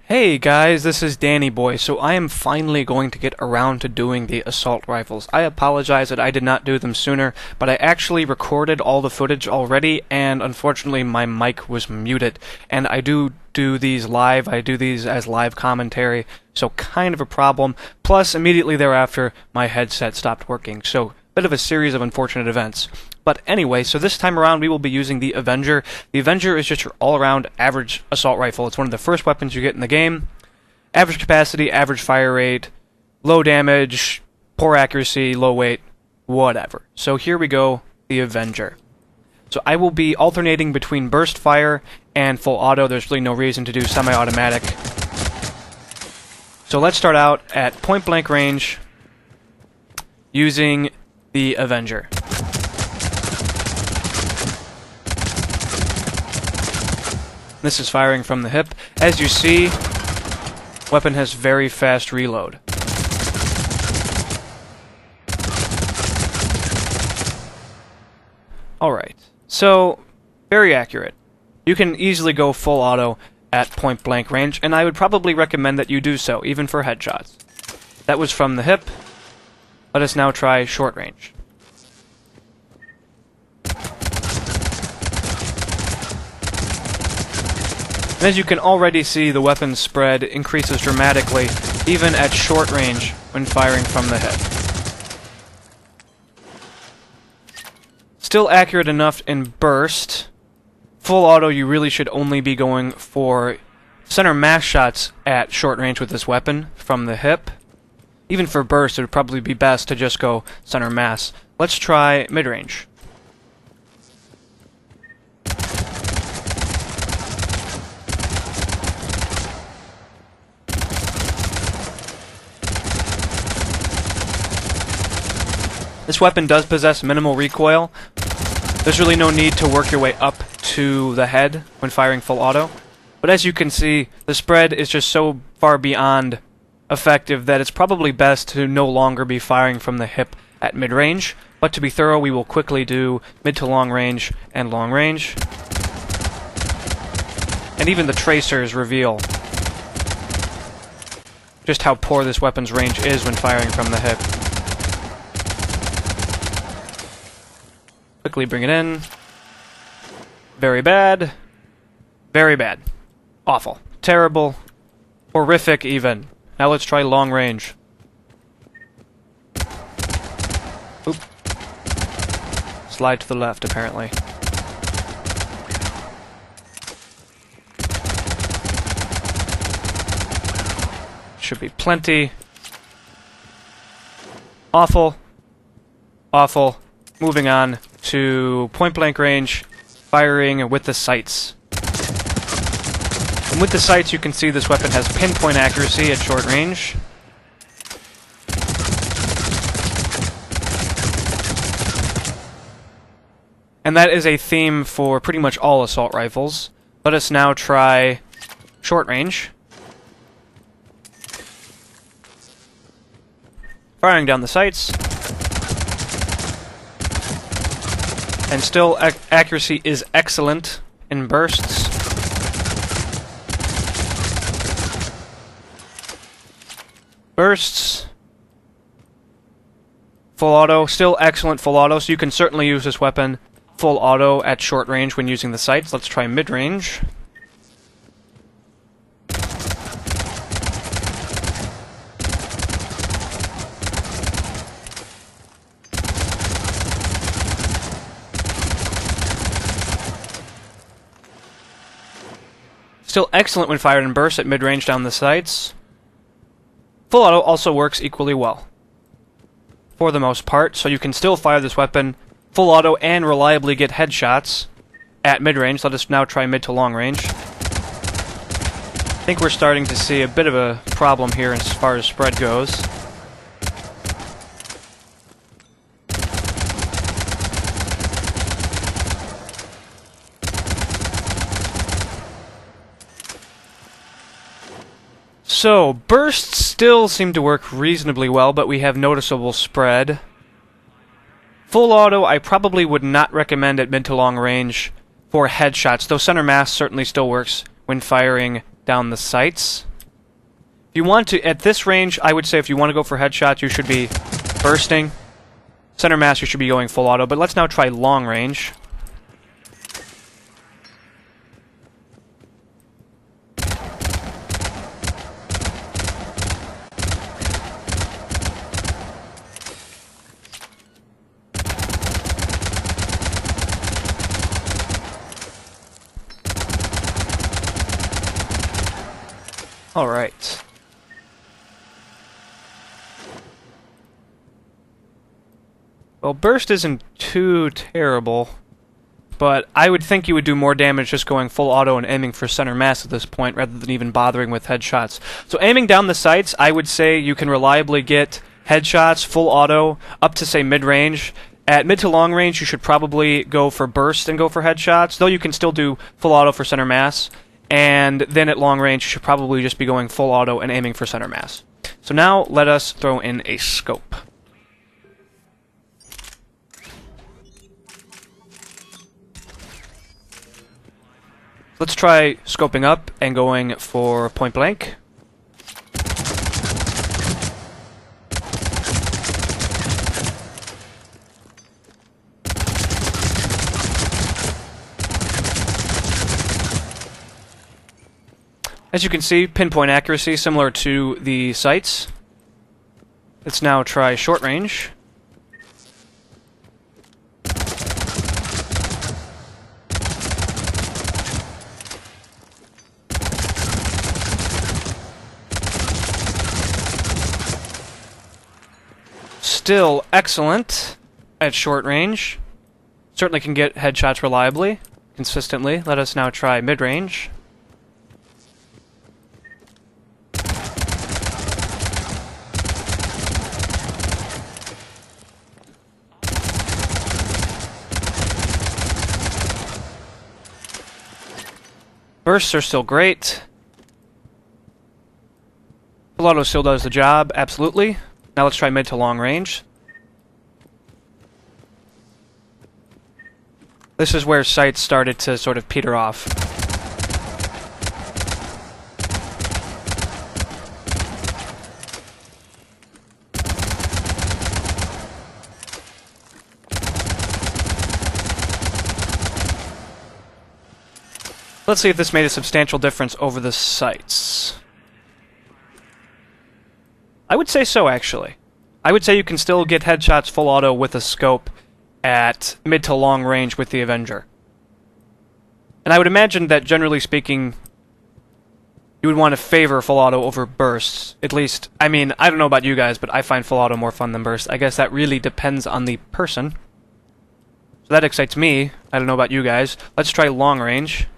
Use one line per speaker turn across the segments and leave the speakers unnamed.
Hey guys, this is Danny Boy. So I am finally going to get around to doing the assault rifles. I apologize that I did not do them sooner, but I actually recorded all the footage already, and unfortunately my mic was muted. And I do these live, I do these as live commentary, so kind of a problem. Plus, immediately thereafter, my headset stopped working, so bit of a series of unfortunate events. But anyway, so this time around we will be using the Avenger. The Avenger is just your all-around average assault rifle. It's one of the first weapons you get in the game. Average capacity, average fire rate, low damage, poor accuracy, low weight, whatever. So here we go, the Avenger. So I will be alternating between burst fire and full auto. There's really no reason to do semi-automatic. So let's start out at point-blank range using the Avenger. This is firing from the hip. As you see, weapon has very fast reload. Alright, so very accurate. You can easily go full auto at point blank range, and I would probably recommend that you do so, even for headshots. That was from the hip. Let us now try short range. And as you can already see, the weapon's spread increases dramatically, even at short range when firing from the hip. Still accurate enough in burst. Full auto, you really should only be going for center mass shots at short range with this weapon from the hip. Even for burst, it would probably be best to just go center mass. Let's try mid-range. This weapon does possess minimal recoil. There's really no need to work your way up to the head when firing full auto. But as you can see, the spread is just so far beyond effective that it's probably best to no longer be firing from the hip at mid-range. But to be thorough, we will quickly do mid to long range and long range. And even the tracers reveal just how poor this weapon's range is when firing from the hip. Quickly bring it in. Very bad. Very bad. Awful. Terrible. Horrific even. Now let's try long range. Oop. Slide to the left, apparently. Should be plenty. Awful. Awful. Moving on to point-blank range, firing with the sights. And with the sights, you can see this weapon has pinpoint accuracy at short range. And that is a theme for pretty much all assault rifles. Let us now try short range. Firing down the sights. And still, accuracy is excellent in bursts. Bursts. Full auto. Still excellent full auto, so you can certainly use this weapon full auto at short range when using the sights. Let's try mid-range. Still excellent when fired in burst at mid-range down the sights. Full auto also works equally well, for the most part, so you can still fire this weapon full auto and reliably get headshots at mid-range. Let us now try mid to long range. I think we're starting to see a bit of a problem here as far as spread goes. So, bursts still seem to work reasonably well, but we have noticeable spread. Full auto, I probably would not recommend at mid to long range for headshots, though center mass certainly still works when firing down the sights. you want to, at this range, I would say if you want to go for headshots, you should be bursting. Center mass, you should be going full auto, but let's now try long range. Alright. Well, burst isn't too terrible, but I would think you would do more damage just going full auto and aiming for center mass at this point rather than even bothering with headshots. So aiming down the sights, I would say you can reliably get headshots, full auto, up to say mid-range. At mid to long range, you should probably go for burst and go for headshots, though you can still do full auto for center mass. And then at long range, you should probably just be going full auto and aiming for center mass. So now, let us throw in a scope. Let's try scoping up and going for point blank. As you can see, pinpoint accuracy similar to the sights. Let's now try short range. Still excellent at short range. Certainly can get headshots reliably, consistently. Let us now try mid-range. Bursts are still great. Full auto still does the job, absolutely. Now let's try mid to long range. This is where sights started to sort of peter off. Let's see if this made a substantial difference over the sights. I would say so, actually. I would say you can still get headshots full auto with a scope at mid to long range with the Avenger. And I would imagine that, generally speaking, you would want to favor full auto over bursts. At least, I mean, I don't know about you guys, but I find full auto more fun than burst. I guess that really depends on the person. So that excites me. I don't know about you guys. Let's try long range.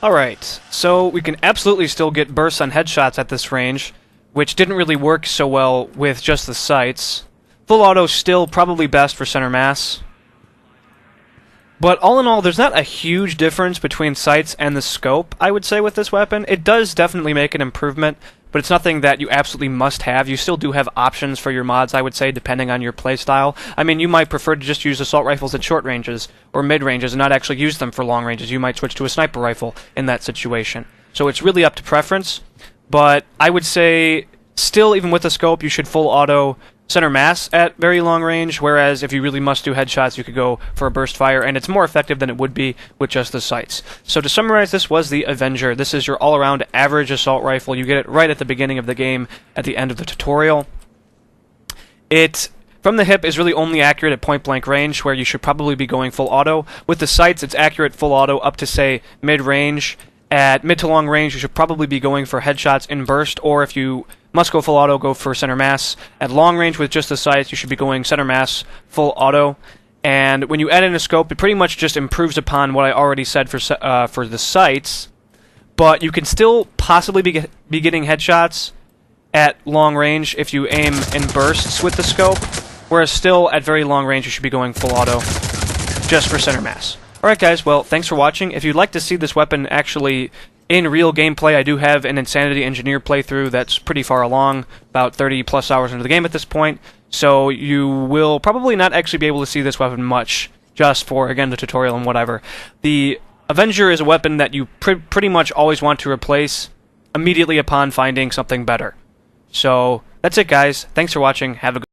Alright, so we can absolutely still get bursts on headshots at this range, which didn't really work so well with just the sights. Full auto still probably best for center mass. But all in all, there's not a huge difference between sights and the scope, I would say, with this weapon. It does definitely make an improvement, but it's nothing that you absolutely must have. You still do have options for your mods, I would say, depending on your playstyle. I mean, you might prefer to just use assault rifles at short ranges or mid ranges and not actually use them for long ranges. You might switch to a sniper rifle in that situation. So it's really up to preference, but I would say still, even with the scope, you should full auto center mass at very long range, whereas if you really must do headshots, you could go for a burst fire, and it's more effective than it would be with just the sights. So to summarize, this was the Avenger. This is your all-around average assault rifle. You get it right at the beginning of the game, at the end of the tutorial. It, from the hip, is really only accurate at point-blank range, where you should probably be going full auto. With the sights, it's accurate full auto up to, say, mid-range. At mid to long range, you should probably be going for headshots in burst, or if you must go full auto, go for center mass. At long range with just the sights, you should be going center mass, full auto. And when you add in a scope, it pretty much just improves upon what I already said for the sights. But you can still possibly be getting headshots at long range if you aim in bursts with the scope. Whereas still, at very long range, you should be going full auto just for center mass. Alright guys, well, thanks for watching. If you'd like to see this weapon actually in real gameplay, I do have an Insanity Engineer playthrough that's pretty far along, about 30 plus hours into the game at this point, so you will probably not actually be able to see this weapon much, just for, again, the tutorial and whatever. The Avenger is a weapon that you pretty much always want to replace immediately upon finding something better. So, that's it guys. Thanks for watching. Have a good